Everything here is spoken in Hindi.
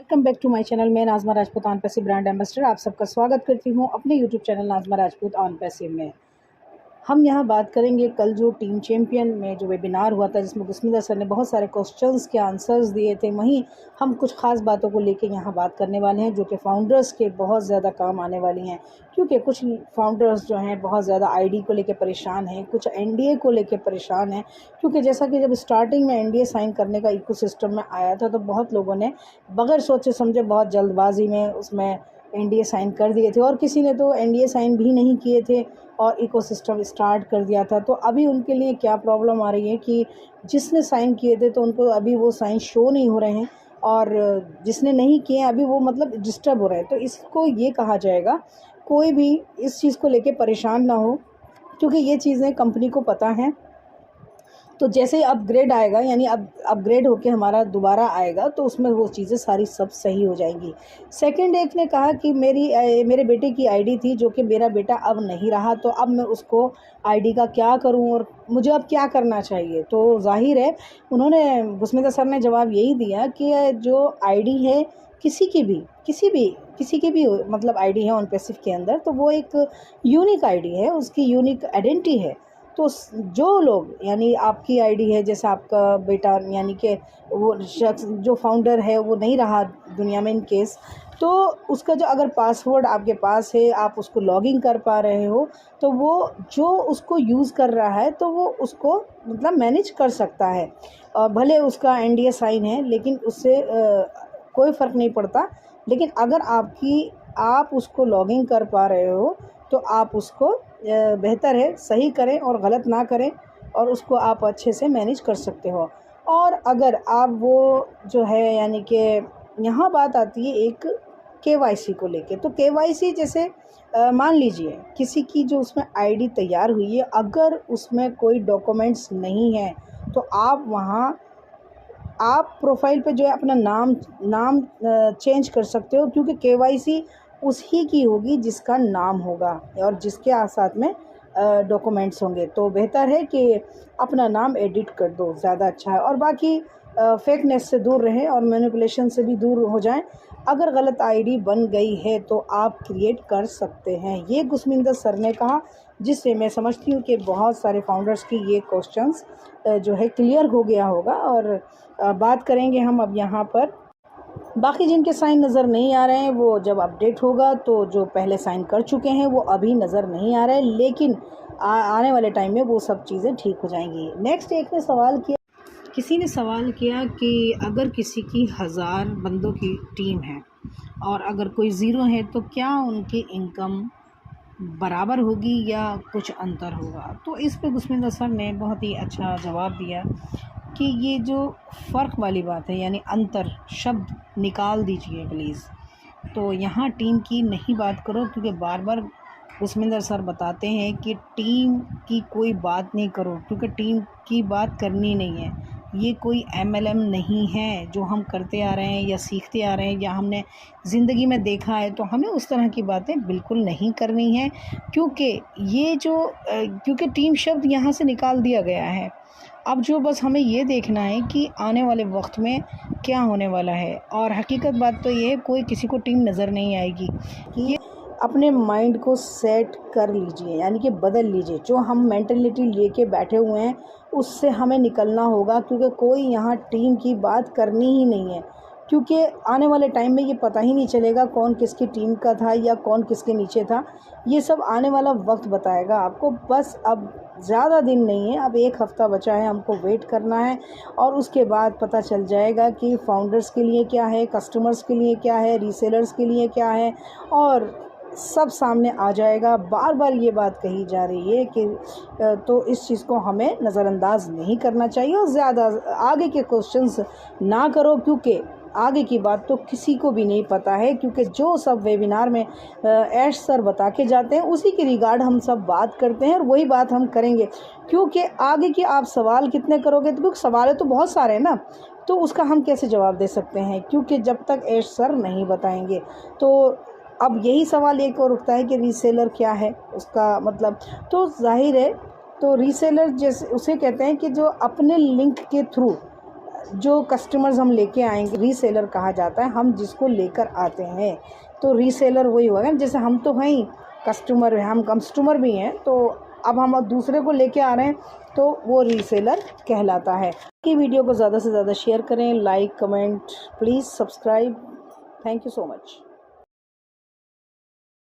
Welcome back to my channel. मैं Nazma Rajput on passive brand ambassador आप सबका स्वागत करती हूँ अपने YouTube channel Nazma Rajput on passive में। हम यहाँ बात करेंगे कल जो टीम चैम्पियन में जो वेबिनार हुआ था जिसमें गुस्मिदा सर ने बहुत सारे क्वेश्चंस के आंसर्स दिए थे, वहीं हम कुछ ख़ास बातों को लेके यहाँ बात करने वाले हैं जो कि फ़ाउंडर्स के बहुत ज़्यादा काम आने वाली हैं। क्योंकि कुछ फ़ाउंडर्स जो हैं बहुत ज़्यादा आईडी को लेके परेशान हैं, कुछ एनडीए को लेके परेशान हैं। क्योंकि जैसा कि जब स्टार्टिंग में एनडीए साइन करने का इकोसिस्टम में आया था तो बहुत लोगों ने बगैर सोचे समझे बहुत जल्दबाजी में उसमें एनडीए साइन कर दिए थे और किसी ने तो एनडीए साइन भी नहीं किए थे और इकोसिस्टम स्टार्ट कर दिया था। तो अभी उनके लिए क्या प्रॉब्लम आ रही है कि जिसने साइन किए थे तो उनको अभी वो साइन शो नहीं हो रहे हैं और जिसने नहीं किए अभी वो मतलब डिस्टर्ब हो रहे हैं। तो इसको ये कहा जाएगा, कोई भी इस चीज़ को लेके परेशान ना हो क्योंकि ये चीज़ें कंपनी को पता हैं। तो जैसे ही अपग्रेड आएगा यानी अब अपग्रेड होके हमारा दोबारा आएगा तो उसमें वो चीज़ें सारी सब सही हो जाएंगी। सेकंड एक ने कहा कि मेरे बेटे की आईडी थी जो कि मेरा बेटा अब नहीं रहा, तो अब मैं उसको आईडी का क्या करूं और मुझे अब क्या करना चाहिए। तो जाहिर है उन्होंने गुस्मिता सर ने जवाब यही दिया कि जो आईडी है किसी की भी मतलब आईडी है ऑन पैसिव के अंदर, तो वो एक यूनिक आईडी है, उसकी यूनिक आइडेंटिटी है। तो जो लोग यानी आपकी आईडी है, जैसे आपका बेटा यानी कि वो शख्स जो फाउंडर है वो नहीं रहा दुनिया में इन केस, तो उसका जो अगर पासवर्ड आपके पास है आप उसको लॉगिन कर पा रहे हो तो वो जो उसको यूज़ कर रहा है तो वो उसको मतलब मैनेज कर सकता है। भले उसका एनडीए साइन है लेकिन उससे कोई फ़र्क नहीं पड़ता। लेकिन अगर आप उसको लॉगिन कर पा रहे हो तो आप उसको बेहतर है सही करें और गलत ना करें और उसको आप अच्छे से मैनेज कर सकते हो। और अगर आप वो जो है यानी कि यहाँ बात आती है एक केवाईसी को लेके। तो केवाईसी जैसे मान लीजिए किसी की जो उसमें आईडी तैयार हुई है, अगर उसमें कोई डॉक्यूमेंट्स नहीं है तो आप प्रोफाइल पे जो है अपना नाम चेंज कर सकते हो, क्योंकि केवाईसी उसी की होगी जिसका नाम होगा और जिसके साथ में डॉक्यूमेंट्स होंगे। तो बेहतर है कि अपना नाम एडिट कर दो, ज़्यादा अच्छा है। और बाकी फेकनेस से दूर रहें और मैनिपुलेशन से भी दूर हो जाएं। अगर गलत आईडी बन गई है तो आप क्रिएट कर सकते हैं, ये गुस्मिंदर सर ने कहा, जिससे मैं समझती हूँ कि बहुत सारे फाउंडर्स की ये क्वेश्चंस जो है क्लियर हो गया होगा। और बात करेंगे हम अब यहाँ पर बाकी जिनके साइन नज़र नहीं आ रहे हैं वो जब अपडेट होगा तो जो पहले साइन कर चुके हैं वो अभी नज़र नहीं आ रहे हैं, लेकिन आने वाले टाइम में वो सब चीज़ें ठीक हो जाएंगी। नेक्स्ट किसी ने सवाल किया कि अगर किसी की 1000 बंदों की टीम है और अगर कोई ज़ीरो है तो क्या उनकी इनकम बराबर होगी या कुछ अंतर होगा। तो इस पे गुस्मिंदर सर ने बहुत ही अच्छा जवाब दिया कि ये जो फ़र्क वाली बात है यानी अंतर शब्द निकाल दीजिए प्लीज़। तो यहाँ टीम की नहीं बात करो, क्योंकि बार बार गुस्मिंदर सर बताते हैं कि टीम की कोई बात नहीं करो, क्योंकि टीम की बात करनी नहीं है। ये कोई एमएलएम नहीं है जो हम करते आ रहे हैं या सीखते आ रहे हैं या हमने ज़िंदगी में देखा है, तो हमें उस तरह की बातें बिल्कुल नहीं करनी है। क्योंकि टीम शब्द यहाँ से निकाल दिया गया है। अब जो बस हमें ये देखना है कि आने वाले वक्त में क्या होने वाला है। और हकीकत बात तो ये है, कोई किसी को टीम नज़र नहीं आएगी। ये अपने माइंड को सेट कर लीजिए यानी कि बदल लीजिए। जो हम मेंटलिटी लेके बैठे हुए हैं उससे हमें निकलना होगा, क्योंकि कोई यहाँ टीम की बात करनी ही नहीं है। क्योंकि आने वाले टाइम में ये पता ही नहीं चलेगा कौन किसकी टीम का था या कौन किसके नीचे था। ये सब आने वाला वक्त बताएगा आपको। बस अब ज़्यादा दिन नहीं है, अब 1 हफ़्ता बचा है, हमको वेट करना है और उसके बाद पता चल जाएगा कि फाउंडर्स के लिए क्या है, कस्टमर्स के लिए क्या है, रीसेलर्स के लिए क्या है, और सब सामने आ जाएगा। बार बार ये बात कही जा रही है कि तो इस चीज़ को हमें नज़रअंदाज नहीं करना चाहिए और ज़्यादा आगे के क्वेश्चंस ना करो, क्योंकि आगे की बात तो किसी को भी नहीं पता है। क्योंकि जो सब वेबिनार में ऐश सर बता के जाते हैं उसी के रिगार्ड हम सब बात करते हैं और वही बात हम करेंगे। क्योंकि आगे के आप सवाल कितने करोगे, तो क्योंकि सवाल तो बहुत सारे हैं ना, तो उसका हम कैसे जवाब दे सकते हैं, क्योंकि जब तक ऐश सर नहीं बताएंगे। तो अब यही सवाल एक और उठता है कि रीसेलर क्या है, उसका मतलब तो जाहिर है। तो रीसेलर जैसे उसे कहते हैं कि जो अपने लिंक के थ्रू जो कस्टमर्स हम लेके आएंगे रीसेलर कहा जाता है, हम जिसको लेकर आते हैं। तो रीसेलर वही हुआ ना, जैसे हम तो हैं ही कस्टमर, हम कस्टमर भी हैं, तो अब हम दूसरे को लेके आ रहे हैं तो वो रीसेलर कहलाता है। कि वीडियो को ज़्यादा से ज़्यादा शेयर करें, like comment, please subscribe. Thank you so much.